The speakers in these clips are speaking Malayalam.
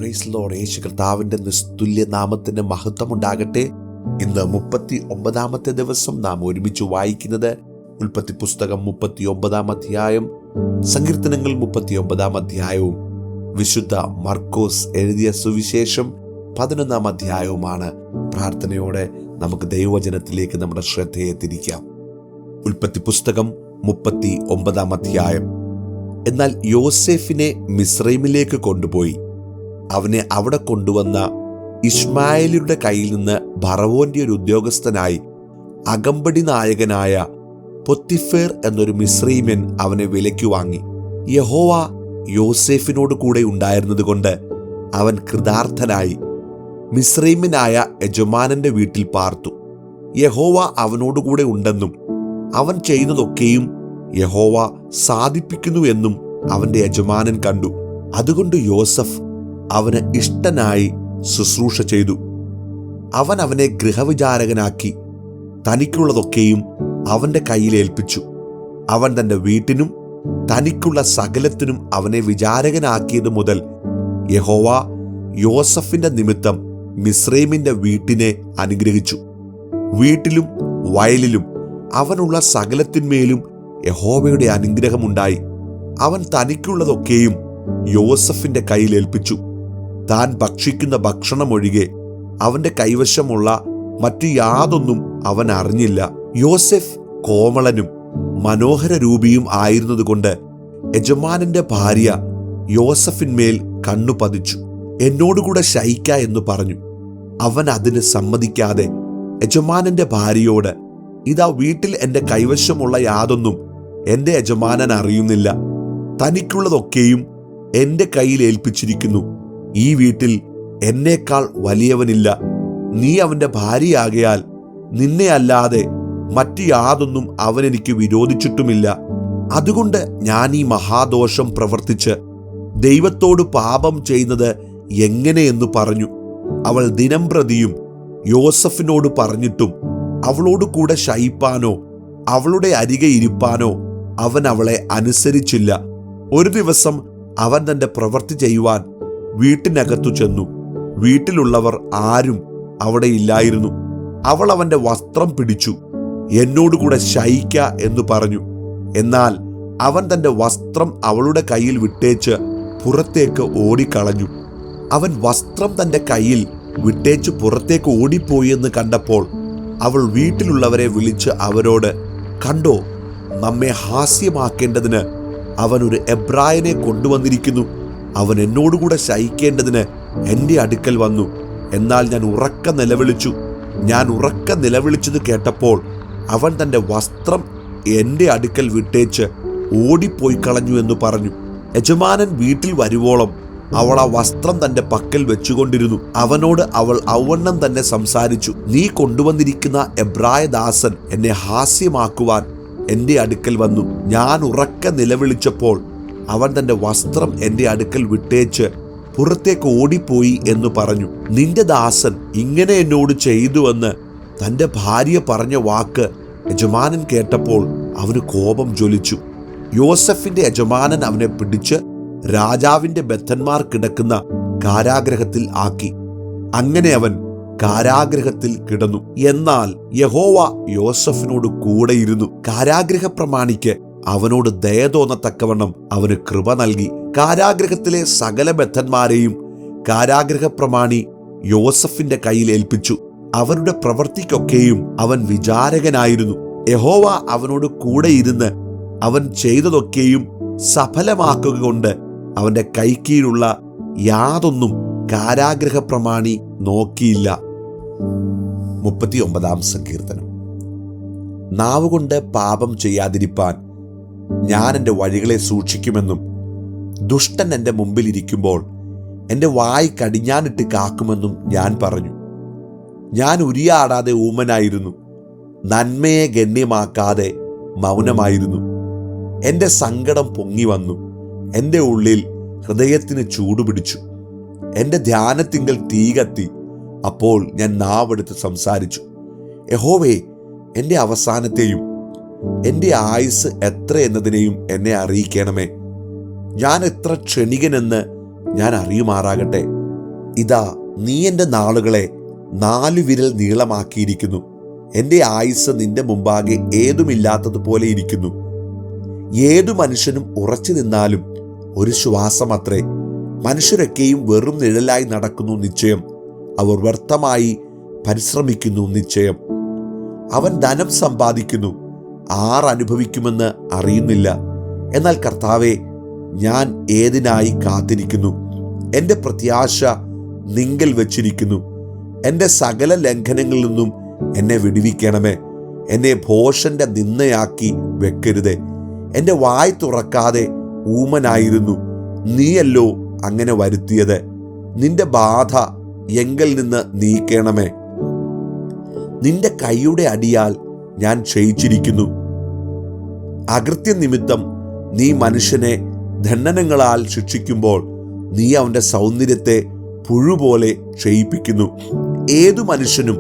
Praise Lord. യേശു കർത്താവിൻ്റെ നിസ്തുല്യ നാമത്തിന് മഹത്വം ഉണ്ടാകട്ടെ. ഇന്ന് 39 ദിവസം നാം ഒരുമിച്ച് വായിക്കുന്നത് ഉൽപ്പത്തി പുസ്തകം 39 അധ്യായം, സങ്കീർത്തനങ്ങൾ 39 അധ്യായവും വിശുദ്ധ മർക്കോസ് എഴുതിയ സുവിശേഷം 11 അധ്യായവുമാണ്. പ്രാർത്ഥനയോടെ നമുക്ക് ദൈവവചനത്തിലേക്ക് നമ്മുടെ ശ്രദ്ധയെ തിരിക്കാം. ഉൽപ്പത്തി പുസ്തകം 39 അധ്യായം. എന്നാൽ യോസേഫിനെ മിസ്രൈമിലേക്ക് കൊണ്ടുപോയി അവനെ അവിടെ കൊണ്ടുവന്ന ഇശ്മായേലിയുടെ കയ്യിൽ നിന്ന് ഫറവോന്റെ ഒരു ഉദ്യോഗസ്ഥനായി അകമ്പടി നായകനായ പൊത്തിഫേർ എന്നൊരു മിസ്രൈമ്യൻ അവനെ വിലയ്ക്ക് വാങ്ങി. യഹോവ യോസേഫിനോട് കൂടെ ഉണ്ടായിരുന്നത് കൊണ്ട് അവൻ കൃതാർത്ഥനായി മിസ്രൈമ്യനായ യജമാനന്റെ വീട്ടിൽ പാർത്തു. യഹോവ അവനോടുകൂടെ ഉണ്ടെന്നും അവൻ ചെയ്യുന്നതൊക്കെയും യഹോവ സാധിപ്പിക്കുന്നു എന്നും അവന്റെ യജമാനൻ കണ്ടു. അതുകൊണ്ട് യോസഫ് അവന് ഇഷ്ടനായി ശുശ്രൂഷ ചെയ്തു. അവൻ അവനെ ഗൃഹവിചാരകനാക്കി തനിക്കുള്ളതൊക്കെയും അവന്റെ കയ്യിൽ ഏൽപ്പിച്ചു. അവൻ തന്റെ വീട്ടിനും തനിക്കുള്ള സകലത്തിനും അവനെ വിചാരകനാക്കിയത് മുതൽ യഹോവ യോസഫിന്റെ നിമിത്തം മിസ്രൈമിന്റെ വീട്ടിനെ അനുഗ്രഹിച്ചു. വീട്ടിലും വയലിലും അവനുള്ള സകലത്തിന്മേലും യഹോവയുടെ അനുഗ്രഹമുണ്ടായി. അവൻ തനിക്കുള്ളതൊക്കെയും യോസഫിന്റെ കയ്യിൽ ഏൽപ്പിച്ചു. താൻ ഭക്ഷിക്കുന്ന ഭക്ഷണമൊഴികെ അവന്റെ കൈവശമുള്ള മറ്റു യാതൊന്നും അവൻ അറിഞ്ഞില്ല. യോസെഫ് കോമളനും മനോഹര രൂപിയും ആയിരുന്നതുകൊണ്ട് യജമാനന്റെ ഭാര്യ യോസഫിന്മേൽ കണ്ണു പതിച്ചു. എന്നോടുകൂടെ ശയിക്ക എന്ന് പറഞ്ഞു. അവൻ അതിന് സമ്മതിക്കാതെ യജമാനന്റെ ഭാര്യയോട്, ഇതാ വീട്ടിൽ എന്റെ കൈവശമുള്ള യാതൊന്നും എന്റെ യജമാനൻ അറിയുന്നില്ല. തനിക്കുള്ളതൊക്കെയും എന്റെ കയ്യിൽ ഏൽപ്പിച്ചിരിക്കുന്നു. ഈ വീട്ടിൽ എന്നേക്കാൾ വലിയവനില്ല. നീ അവന്റെ ഭാര്യയാകയാൽ നിന്നെ അല്ലാതെ മറ്റു യാതൊന്നും അവൻ എനിക്ക് വിരോധിച്ചിട്ടുമില്ല. അതുകൊണ്ട് ഞാൻ ഈ മഹാദോഷം പ്രവർത്തിച്ച് ദൈവത്തോട് പാപം ചെയ്യുന്നത് എങ്ങനെയെന്ന് പറഞ്ഞു. അവൾ ദിനംപ്രതിയും യോസഫിനോട് പറഞ്ഞിട്ടും അവളോട് കൂടെ ശയിപ്പാനോ അവളുടെ അരികെ ഇരിപ്പാനോ അവൻ അവളെ അനുസരിച്ചില്ല. ഒരു ദിവസം അവൻ തന്റെ പ്രവൃത്തി ചെയ്യുവാൻ വീട്ടിനകത്തു ചെന്നു. വീട്ടിലുള്ളവർ ആരും അവിടെ ഇല്ലായിരുന്നു. അവൾ അവന്റെ വസ്ത്രം പിടിച്ചു എന്നോടുകൂടെ ശയിക്ക എന്ന് പറഞ്ഞു. എന്നാൽ അവൻ തന്റെ വസ്ത്രം അവളുടെ കയ്യിൽ വിട്ടേച്ച് പുറത്തേക്ക് ഓടിക്കളഞ്ഞു. അവൻ വസ്ത്രം തന്റെ കയ്യിൽ വിട്ടേച്ച് പുറത്തേക്ക് ഓടിപ്പോയി എന്ന് കണ്ടപ്പോൾ അവൾ വീട്ടിലുള്ളവരെ വിളിച്ച് അവരോട്, കണ്ടോ, നമ്മെ ഹാസ്യമാക്കേണ്ടതിന് അവൻ ഒരു എബ്രായനെ കൊണ്ടുവന്നിരിക്കുന്നു. അവൻ എന്നോടുകൂടെ ശയിക്കേണ്ടതിന് എൻ്റെ അടുക്കൽ വന്നു. എന്നാൽ ഞാൻ ഉറക്കെ നിലവിളിച്ചു. ഞാൻ ഉറക്കെ നിലവിളിച്ചത് കേട്ടപ്പോൾ അവൻ തൻ്റെ വസ്ത്രം എൻ്റെ അടുക്കൽ വിട്ടേച്ച് ഓടിപ്പോയി കളഞ്ഞു എന്ന് പറഞ്ഞു. യജമാനൻ വീട്ടിൽ വരുവോളം അവൾ ആ വസ്ത്രം തൻ്റെ പക്കൽ വെച്ചുകൊണ്ടിരുന്നു. അവനോട് അവൾ ഔവണ്ണം തന്നെ സംസാരിച്ചു. നീ കൊണ്ടുവന്നിരിക്കുന്ന എബ്രായദാസൻ എന്നെ ഹാസ്യമാക്കുവാൻ എൻ്റെ അടുക്കൽ വന്നു. ഞാൻ ഉറക്കെ നിലവിളിച്ചപ്പോൾ അവൻ തൻ്റെ വസ്ത്രം എൻ്റെ അടുക്കൽ വിട്ടേച്ച് പുറത്തേക്ക് ഓടിപ്പോയി എന്ന് പറഞ്ഞു. നിന്റെ ദാസൻ ഇങ്ങനെ എന്നോട് ചെയ്തുവെന്ന് തൻ്റെ ഭാര്യ പറഞ്ഞ വാക്ക് യജമാനൻ കേട്ടപ്പോൾ അവന് കോപം ജ്വലിച്ചു. യോസഫിന്റെ യജമാനൻ അവനെ പിടിച്ച് രാജാവിന്റെ ബദ്ധന്മാർ കിടക്കുന്ന കാരാഗ്രഹത്തിൽ ആക്കി. അങ്ങനെ അവൻ കാരാഗ്രഹത്തിൽ കിടന്നു. എന്നാൽ യഹോവ യോസഫിനോട് കൂടെയിരുന്നു. കാരാഗ്രഹ പ്രമാണിക്ക് അവനോട് ദയ തോന്നത്തക്കവണ്ണം അവന് കൃപ നൽകി. കാരാഗ്രഹത്തിലെ സകല ബദ്ധന്മാരെയും കാരാഗ്രഹ പ്രമാണി യോസഫിന്റെ കയ്യിൽ ഏൽപ്പിച്ചു. അവരുടെ പ്രവൃത്തിക്കൊക്കെയും അവൻ വിചാരകനായിരുന്നു. യഹോവ അവനോട് കൂടെ ഇരുന്ന് അവൻ ചെയ്തതൊക്കെയും സഫലമാക്കുക കൊണ്ട് അവന്റെ കൈക്കീഴുള്ള യാതൊന്നും കാരാഗ്രഹ പ്രമാണി നോക്കിയില്ല. 39 സങ്കീർത്തനം. നാവുകൊണ്ട് പാപം ചെയ്യാതിരിപ്പാൻ ഞാൻ എൻ്റെ വഴികളെ സൂക്ഷിക്കുമെന്നും ദുഷ്ടൻ എൻ്റെ മുമ്പിൽ ഇരിക്കുമ്പോൾ എൻ്റെ വായ് കടിഞ്ഞാനിട്ട് കാക്കുമെന്നും ഞാൻ പറഞ്ഞു. ഞാൻ ഉരിയാടാതെ ഊമനായിരുന്നു, നന്മയെ ഗണ്യമാക്കാതെ മൗനമായിരുന്നു. എൻ്റെ സങ്കടം പൊങ്ങി വന്നു, എൻ്റെ ഉള്ളിൽ ഹൃദയത്തിന് ചൂടുപിടിച്ചു. എൻ്റെ ധ്യാനത്തിങ്കൽ തീ കത്തി. അപ്പോൾ ഞാൻ നാവെടുത്ത് സംസാരിച്ചു, യഹോവേ, എൻ്റെ അവസാനത്തെയും എൻ്റെ ആയുസ് എത്ര എന്നതിനെയും എന്നെ അറിയിക്കണമേ. ഞാൻ എത്ര ക്ഷണികനെന്ന് ഞാൻ അറിയുമാറാകട്ടെ. ഇതാ, നീ എൻ്റെ നാളുകളെ 4 വിരൽ നീളമാക്കിയിരിക്കുന്നു. എൻ്റെ ആയുസ് നിന്റെ മുമ്പാകെ ഏതുമില്ലാത്തതുപോലെ ഇരിക്കുന്നു. ഏതു മനുഷ്യനും ഉറച്ചു നിന്നാലും ഒരു ശ്വാസമത്രേ. മനുഷ്യരൊക്കെയും വെറും നിഴലായി നടക്കുന്നു നിശ്ചയം. അവർ വ്യർത്ഥമായി പരിശ്രമിക്കുന്നു നിശ്ചയം. അവൻ ധനം സമ്പാദിക്കുന്നു, ആർ അനുഭവിക്കുമെന്ന് അറിയുന്നില്ല. എന്നാൽ കർത്താവേ, ഞാൻ ഏതിനായി കാത്തിരിക്കുന്നു? എൻ്റെ പ്രത്യാശ നിങ്കൽ വച്ചിരിക്കുന്നു. എൻ്റെ സകല ലംഘനങ്ങളിൽ നിന്നും എന്നെ വിടുവിക്കണമേ. എന്നെ ഭോഷന്റെ നിന്ദയാക്കി വെക്കരുതേ. എൻ്റെ വായ് തുറക്കാതെ ഊമനായിരുന്നു, നീയല്ലോ അങ്ങനെ വരുത്തിയത്. നിന്റെ ബാധ എങ്കിൽ നിന്ന് നീക്കണമേ. നിന്റെ കൈയുടെ അടിയാൽ ഞാൻ ക്ഷയിച്ചിരിക്കുന്നു. അകൃത്യം നിമിത്തം നീ മനുഷ്യനെ ദണ്ഡനങ്ങളാൽ ശിക്ഷിക്കുമ്പോൾ നീ അവൻ്റെ സൗന്ദര്യത്തെ പുഴുപോലെ ക്ഷയിപ്പിക്കുന്നു. ഏതു മനുഷ്യനും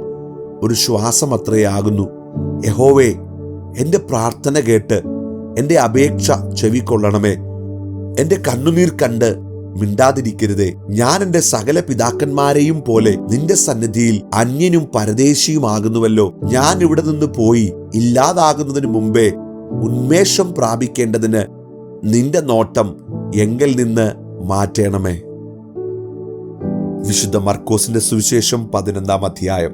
ഒരു ശ്വാസമത്രയാകുന്നു. യഹോവേ, എൻ്റെ പ്രാർത്ഥന കേട്ട് എൻ്റെ അപേക്ഷ ചെവിക്കൊള്ളണമേ. എൻ്റെ കണ്ണുനീർ കണ്ട് മിണ്ടാതിരിക്കരുതേ. ഞാൻ എൻ്റെ സകല പിതാക്കന്മാരെയും പോലെ നിന്റെ സന്നിധിയിൽ അന്യനും പരദേശിയുമാകുന്നുവല്ലോ. ഞാൻ ഇവിടെ നിന്ന് പോയി ഇല്ലാതാകുന്നതിന് മുമ്പേ ഉന്മേഷം പ്രാപിക്കേണ്ടതിന് നിന്റെ നോട്ടം എങ്കിൽ നിന്ന് മാറ്റണമേ. വിശുദ്ധ മർക്കോസിന്റെ സുവിശേഷം 11-ാം അധ്യായം.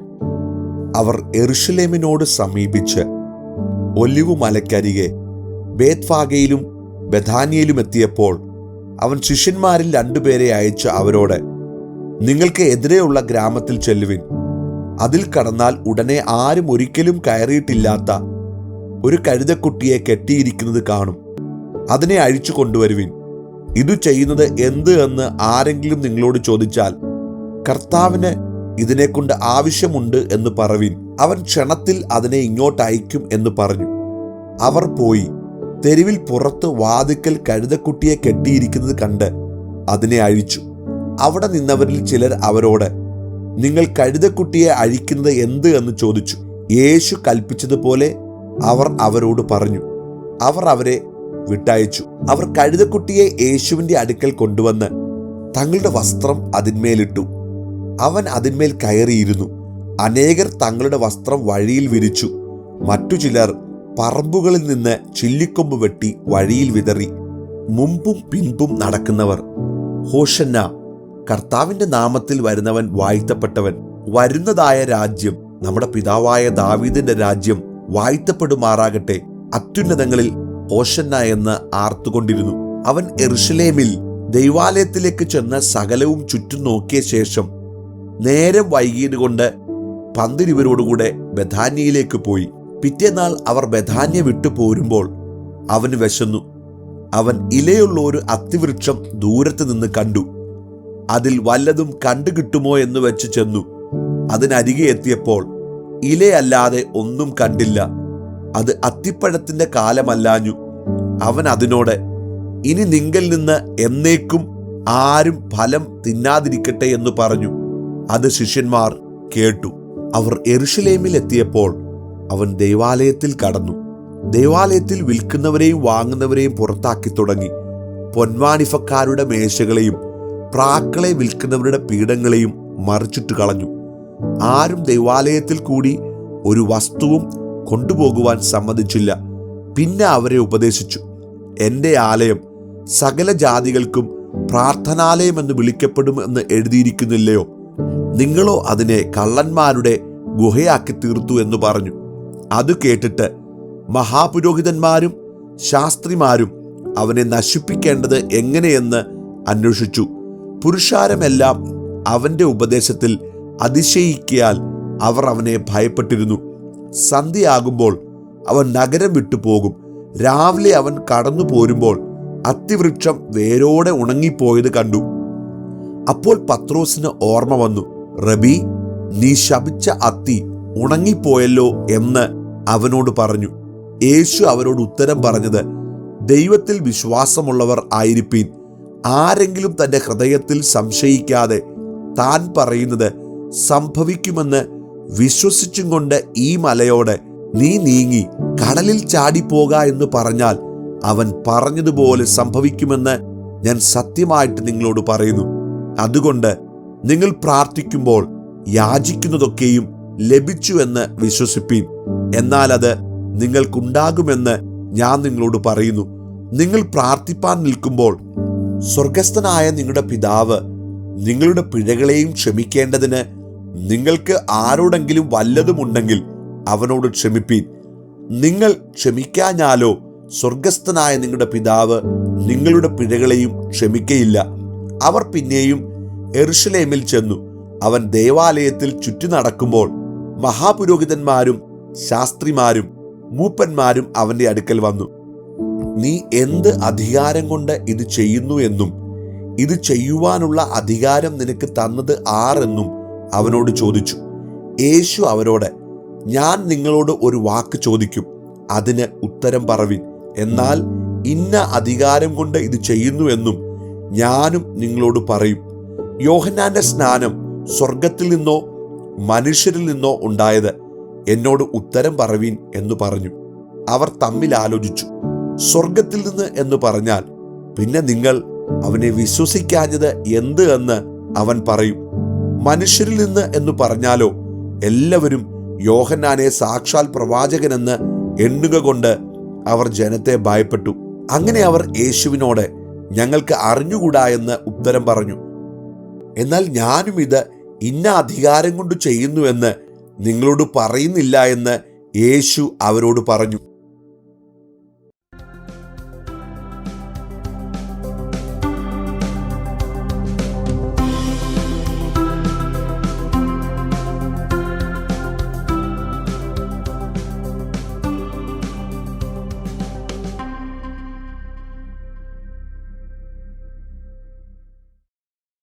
അവർ യെരുശലേമിനോട് സമീപിച്ച് ഒലിവു മലക്കരികെ ബേത്ഫാഗയിലും ബഥാനിയയിലും എത്തിയപ്പോൾ അവൻ ശിഷ്യന്മാരിൽ 2 പേരെ അയച്ച് അവരോട്, നിങ്ങൾക്ക് എതിരെയുള്ള ഗ്രാമത്തിൽ ചെല്ലുവിൻ. അതിൽ കടന്നാൽ ഉടനെ ആരും ഒരിക്കലും കയറിയിട്ടില്ലാത്ത ഒരു കഴുതക്കുട്ടിയെ കെട്ടിയിരിക്കുന്നത് കാണും. അതിനെ അഴിച്ചു കൊണ്ടുവരുവിൻ. ഇതു ചെയ്യുന്നത് എന്ത് എന്ന് ആരെങ്കിലും നിങ്ങളോട് ചോദിച്ചാൽ കർത്താവിന് ഇതിനെക്കൊണ്ട് ആവശ്യമുണ്ട് എന്ന് പറവിൻ. അവൻ ക്ഷണത്തിൽ അതിനെ ഇങ്ങോട്ട് അയക്കും എന്ന് പറഞ്ഞു. അവർ പോയി തെരുവിൽ പുറത്ത് വാതിക്കൽ കഴുതക്കുട്ടിയെ കെട്ടിയിരിക്കുന്നത് കണ്ട് അതിനെ അഴിച്ചു. അവിടെ നിന്നവരിൽ ചിലർ അവരോട്, നിങ്ങൾ കഴുതക്കുട്ടിയെ അഴിക്കുന്നത് എന്ത് എന്ന് ചോദിച്ചു. യേശു കൽപ്പിച്ചതുപോലെ അവർ അവരോട് പറഞ്ഞു. അവർ അവരെ വിട്ടയച്ചു. അവർ കഴുതക്കുട്ടിയെ യേശുവിന്റെ അടുക്കൽ കൊണ്ടുവന്ന് തങ്ങളുടെ വസ്ത്രം അതിന്മേലിട്ടു. അവൻ അതിന്മേൽ കയറിയിരുന്നു. അനേകർ തങ്ങളുടെ വസ്ത്രം വഴിയിൽ വിരിച്ചു. മറ്റു ചിലർ പറമ്പുകളിൽ നിന്ന് ചില്ലിക്കൊമ്പ് വെട്ടി വഴിയിൽ വിതറി. മുമ്പും പിൻപും നടക്കുന്നവർ, ഹോശന്ന, കർത്താവിന്റെ നാമത്തിൽ വരുന്നവൻ വാഴ്ത്തപ്പെട്ടവൻ, വരുന്നതായ രാജ്യം നമ്മുടെ പിതാവായ ദാവീദിന്റെ രാജ്യം വാഴ്ത്തപ്പെടുമാറാകട്ടെ, അത്യുന്നതങ്ങളിൽ ഹോശന്ന എന്ന് ആർത്തുകൊണ്ടിരുന്നു. അവൻ യെരുശലേമിൽ ദൈവാലയത്തിലേക്ക് ചെന്ന് സകലവും ചുറ്റും നോക്കിയ ശേഷം നേരം വൈകിയതുകൊണ്ട് 12 ബഥാനിയയിലേക്ക് പോയി. പിറ്റേന്നാൾ അവർ ബഥാന്യ വിട്ടു പോരുമ്പോൾ അവന് വിശന്നു. അവൻ ഇലയുള്ള ഒരു അത്തിവൃക്ഷം ദൂരത്ത് നിന്ന് കണ്ടു. അതിൽ വല്ലതും കണ്ടുകിട്ടുമോ എന്ന് വെച്ച് ചെന്നു. അതിനരികെ എത്തിയപ്പോൾ ഇലയല്ലാതെ ഒന്നും കണ്ടില്ല. അത് അത്തിപ്പഴത്തിന്റെ കാലമല്ലാഞ്ഞു. അവൻ അതിനോട്, ഇനി നിങ്കൽ നിന്ന് എന്നേക്കും ആരും ഫലം തിന്നാതിരിക്കട്ടെ എന്ന് പറഞ്ഞു. അത് ശിഷ്യന്മാർ കേട്ടു. അവർ യെരുശലേമിൽ എത്തിയപ്പോൾ അവൻ ദൈവാലയത്തിൽ കടന്നു. ദൈവാലയത്തിൽ വിൽക്കുന്നവരെയും വാങ്ങുന്നവരെയും പുറത്താക്കി തുടങ്ങി. പൊൻവാണിഫക്കാരുടെ മേശകളെയും പ്രാക്കളെ വിൽക്കുന്നവരുടെ പീഠങ്ങളെയും മറിച്ചിട്ട് കളഞ്ഞു. ആരും ദൈവാലയത്തിൽ കൂടി ഒരു വസ്തുവും കൊണ്ടുപോകുവാൻ സമ്മതിച്ചില്ല. പിന്നെ അവരെ ഉപദേശിച്ചു, എൻ്റെ ആലയം സകല ജാതികൾക്കും പ്രാർത്ഥനാലയമെന്ന് വിളിക്കപ്പെടുമെന്ന് എഴുതിയിരിക്കുന്നില്ലയോ? നിങ്ങളോ അതിനെ കള്ളന്മാരുടെ ഗുഹയാക്കി തീർത്തു എന്ന് പറഞ്ഞു. അത് കേട്ടിട്ട് മഹാപുരോഹിതന്മാരും ശാസ്ത്രിമാരും അവനെ നശിപ്പിക്കേണ്ടത് എങ്ങനെയെന്ന് അന്വേഷിച്ചു. പുരുഷാരമെല്ലാം അവന്റെ ഉപദേശത്തിൽ അതിശയിക്കയാൽ അവർ അവനെ ഭയപ്പെട്ടിരുന്നു. സന്ധ്യയാകുമ്പോൾ അവൻ നഗരം വിട്ടുപോകും. രാവിലെ അവൻ കടന്നു പോരുമ്പോൾ അത്തിവൃക്ഷം വേരോടെ ഉണങ്ങിപ്പോയത് കണ്ടു. അപ്പോൾ പത്രോസിന് ഓർമ്മ വന്നു. റബി, നീ ശപിച്ച അത്തി ഉണങ്ങിപ്പോയല്ലോ എന്ന് അവനോട് പറഞ്ഞു. യേശു അവരോട് ഉത്തരം പറഞ്ഞത്, ദൈവത്തിൽ വിശ്വാസമുള്ളവർ ആയിരിപ്പീൻ. ആരെങ്കിലും തൻ്റെ ഹൃദയത്തിൽ സംശയിക്കാതെ താൻ പറയുന്നത് സംഭവിക്കുമെന്ന് വിശ്വസിച്ചും കൊണ്ട് ഈ മലയോട്, നീ നീങ്ങി കടലിൽ ചാടിപ്പോക എന്ന് പറഞ്ഞാൽ അവൻ പറഞ്ഞതുപോലെ സംഭവിക്കുമെന്ന് ഞാൻ സത്യമായിട്ട് നിങ്ങളോട് പറയുന്നു. അതുകൊണ്ട് നിങ്ങൾ പ്രാർത്ഥിക്കുമ്പോൾ യാചിക്കുന്നതൊക്കെയും ലഭിച്ചു എന്ന് വിശ്വസിപ്പീൻ. എന്നാൽ അത് നിങ്ങൾക്കുണ്ടാകുമെന്ന് ഞാൻ നിങ്ങളോട് പറയുന്നു. നിങ്ങൾ പ്രാർത്ഥിപ്പാൻ നിൽക്കുമ്പോൾ സ്വർഗസ്ഥനായ നിങ്ങളുടെ പിതാവ് നിങ്ങളുടെ പിഴകളെയും ക്ഷമിക്കേണ്ടതിന് നിങ്ങൾക്ക് ആരോടെങ്കിലും വല്ലതുമുണ്ടെങ്കിൽ അവനോട് ക്ഷമിപ്പീൻ. നിങ്ങൾ ക്ഷമിക്കാഞ്ഞാലോ സ്വർഗസ്ഥനായ നിങ്ങളുടെ പിതാവ് നിങ്ങളുടെ പിഴകളെയും ക്ഷമിക്കയില്ല. അവർ പിന്നെയും യെരൂശലേമിൽ ചെന്നു. അവൻ ദേവാലയത്തിൽ ചുറ്റി നടക്കുമ്പോൾ മഹാപുരോഹിതന്മാരും ശാസ്ത്രിമാരും മൂപ്പന്മാരും അവന്റെ അടുക്കൽ വന്നു. നീ എന്ത് അധികാരം കൊണ്ട് ഇത് ചെയ്യുന്നു എന്നും ഇത് ചെയ്യുവാനുള്ള അധികാരം നിനക്ക് തന്നത് ആരെന്നും അവനോട് ചോദിച്ചു. യേശു അവരോട്, ഞാൻ നിങ്ങളോട് ഒരു വാക്ക് ചോദിക്കും, അതിന് ഉത്തരം പറവിൻ. എന്നാൽ ഇന്ന അധികാരം കൊണ്ട് ഇത് ചെയ്യുന്നു എന്നും ഞാനും നിങ്ങളോട് പറയും. യോഹന്നാന്റെ സ്നാനം സ്വർഗത്തിൽ നിന്നോ മനുഷ്യരിൽ നിന്നോ ഉണ്ടായത്? എന്നോട് ഉത്തരം പറവീൻ എന്ന് പറഞ്ഞു. അവർ തമ്മിൽ ആലോചിച്ചു. സ്വർഗത്തിൽ നിന്ന് എന്ന് പറഞ്ഞാൽ പിന്നെ നിങ്ങൾ അവനെ വിശ്വസിക്കാഞ്ഞത് എന്ത് എന്ന് അവൻ പറയും. മനുഷ്യരിൽ നിന്ന് എന്ന് പറഞ്ഞാലോ എല്ലാവരും യോഹന്നാനെ സാക്ഷാൽ പ്രവാചകനെന്ന് എണ്ണുക കൊണ്ട് അവർ ജനത്തെ ഭയപ്പെട്ടു. അങ്ങനെ അവർ യേശുവിനോട്, ഞങ്ങൾക്ക് അറിഞ്ഞുകൂടാ എന്ന് ഉത്തരം പറഞ്ഞു. എന്നാൽ ഞാനും ഇത് ഇന്ന അധികാരം കൊണ്ട് ചെയ്യുന്നു എന്ന് നിങ്ങളോട് പറയുന്നില്ല എന്ന് യേശു അവരോട് പറഞ്ഞു.